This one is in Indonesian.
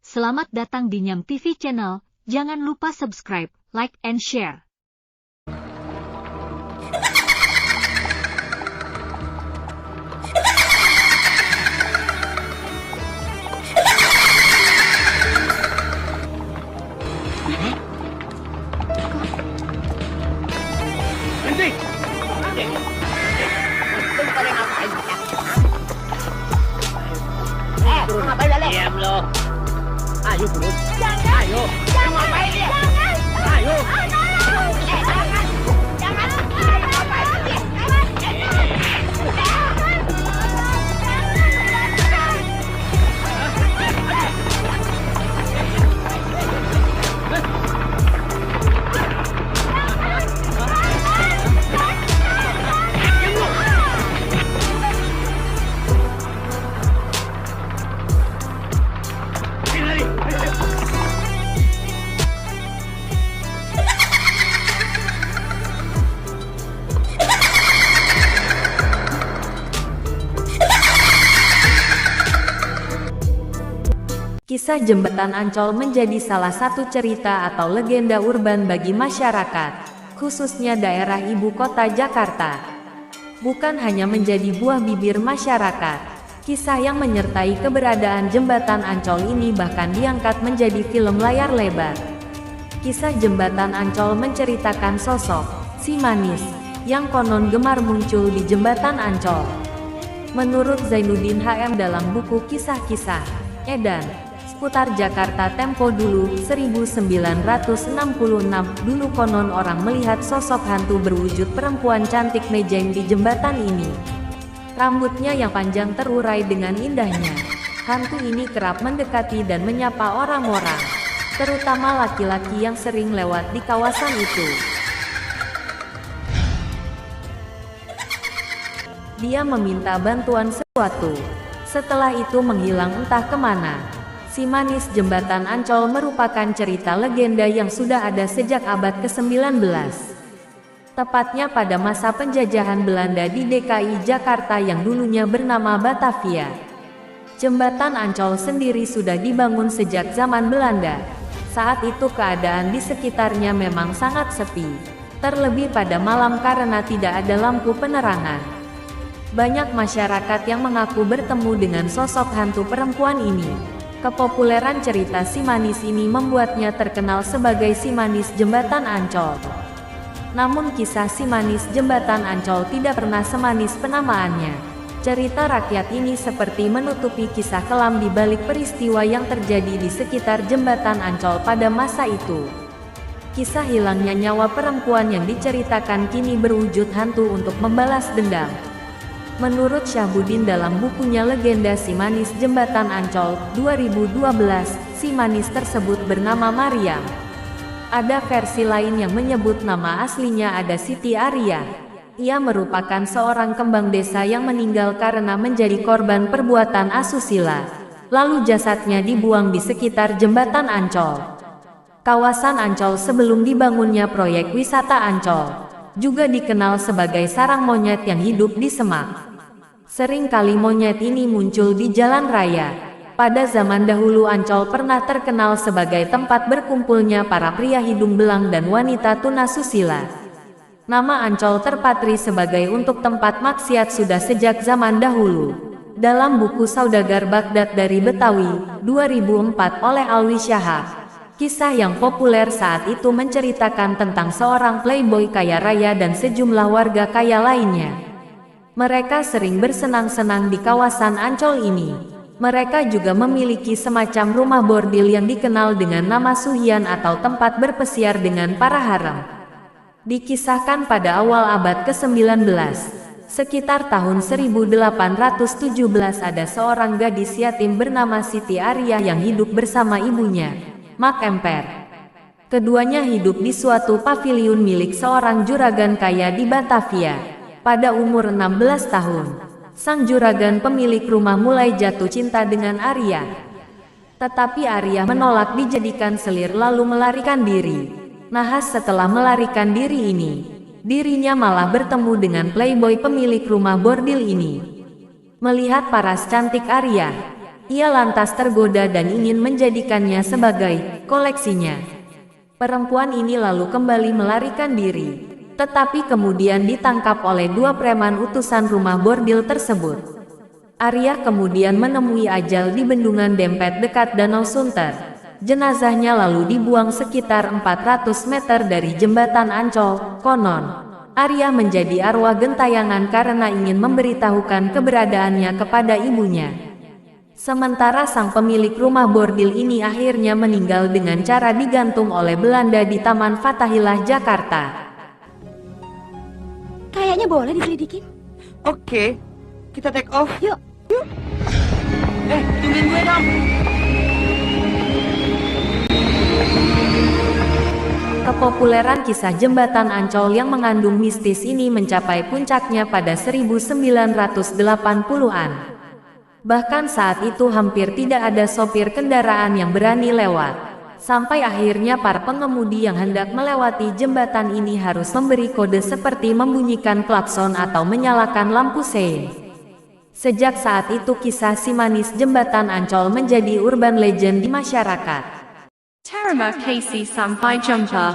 Selamat datang di Nyam TV Channel. Jangan lupa subscribe, like, and share. Berhenti! Ngapain lagi? Diam lo. Ayo turun. Jangan. Ayo. Ngapain dia? Ayo. Jangan. Jangan. Ngapain dia? Lari. Ayo. Kisah Jembatan Ancol menjadi salah satu cerita atau legenda urban bagi masyarakat, khususnya daerah ibu kota Jakarta. Bukan hanya menjadi buah bibir masyarakat, kisah yang menyertai keberadaan Jembatan Ancol ini bahkan diangkat menjadi film layar lebar. Kisah Jembatan Ancol menceritakan sosok si manis yang konon gemar muncul di Jembatan Ancol. Menurut Zainuddin HM dalam buku Kisah-Kisah Edan seputar Jakarta Tempo dulu 1966, dulu konon orang melihat sosok hantu berwujud perempuan cantik mejeng di jembatan ini. Rambutnya yang panjang terurai dengan indahnya. Hantu ini kerap mendekati dan menyapa orang-orang, terutama laki-laki yang sering lewat di kawasan itu. Dia meminta bantuan sesuatu. Setelah itu menghilang entah kemana. Si manis Jembatan Ancol merupakan cerita legenda yang sudah ada sejak abad ke-19. Tepatnya pada masa penjajahan Belanda di DKI Jakarta yang dulunya bernama Batavia. Jembatan Ancol sendiri sudah dibangun sejak zaman Belanda. Saat itu keadaan di sekitarnya memang sangat sepi, terlebih pada malam karena tidak ada lampu penerangan. Banyak masyarakat yang mengaku bertemu dengan sosok hantu perempuan ini. Kepopuleran cerita si manis ini membuatnya terkenal sebagai si manis Jembatan Ancol. Namun kisah si manis Jembatan Ancol tidak pernah semanis penamaannya. Cerita rakyat ini seperti menutupi kisah kelam di balik peristiwa yang terjadi di sekitar Jembatan Ancol pada masa itu. Kisah hilangnya nyawa perempuan yang diceritakan kini berwujud hantu untuk membalas dendam. Menurut Syahbudin dalam bukunya Legenda Si Manis Jembatan Ancol 2012, si manis tersebut bernama Mariam. Ada versi lain yang menyebut nama aslinya ada Siti Arya. Ia merupakan seorang kembang desa yang meninggal karena menjadi korban perbuatan asusila. Lalu jasadnya dibuang di sekitar Jembatan Ancol. Kawasan Ancol sebelum dibangunnya proyek wisata Ancol juga dikenal sebagai sarang monyet yang hidup di semak. Sering kali monyet ini muncul di jalan raya. Pada zaman dahulu Ancol pernah terkenal sebagai tempat berkumpulnya para pria hidung belang dan wanita tunasusila. Nama Ancol terpatri sebagai untuk tempat maksiat sudah sejak zaman dahulu. Dalam buku Saudagar Baghdad dari Betawi, 2004 oleh Alwi Syahab, kisah yang populer saat itu menceritakan tentang seorang playboy kaya raya dan sejumlah warga kaya lainnya. Mereka sering bersenang-senang di kawasan Ancol ini. Mereka juga memiliki semacam rumah bordil yang dikenal dengan nama Suhian atau tempat berpesiar dengan para haram. Dikisahkan pada awal abad ke-19, sekitar tahun 1817 ada seorang gadis yatim bernama Siti Arya yang hidup bersama ibunya, Mak Emper. Keduanya hidup di suatu paviliun milik seorang juragan kaya di Batavia. Pada umur 16 tahun, sang juragan pemilik rumah mulai jatuh cinta dengan Arya. Tetapi Arya menolak dijadikan selir lalu melarikan diri. Nahas setelah melarikan diri ini, dirinya malah bertemu dengan playboy pemilik rumah bordil ini. Melihat paras cantik Arya, Ia lantas tergoda dan ingin menjadikannya sebagai koleksinya. Perempuan ini lalu kembali melarikan diri, tetapi kemudian ditangkap oleh 2 preman utusan rumah bordil tersebut. Arya kemudian menemui ajal di bendungan Dempet dekat Danau Sunter. Jenazahnya lalu dibuang sekitar 400 meter dari jembatan Ancol. Konon, Arya menjadi arwah gentayangan karena ingin memberitahukan keberadaannya kepada ibunya. Sementara sang pemilik rumah bordil ini akhirnya meninggal dengan cara digantung oleh Belanda di Taman Fathahillah, Jakarta. Kayaknya boleh diselidikin. Oke, kita take off. Yuk. Tungguin gue dong. Kepopuleran kisah jembatan Ancol yang mengandung mistis ini mencapai puncaknya pada 1980-an. Bahkan saat itu hampir tidak ada sopir kendaraan yang berani lewat. Sampai akhirnya para pengemudi yang hendak melewati jembatan ini harus memberi kode seperti membunyikan klakson atau menyalakan lampu sein. Sejak saat itu kisah si manis jembatan Ancol menjadi urban legend di masyarakat. Terima kasih sampai jumpa.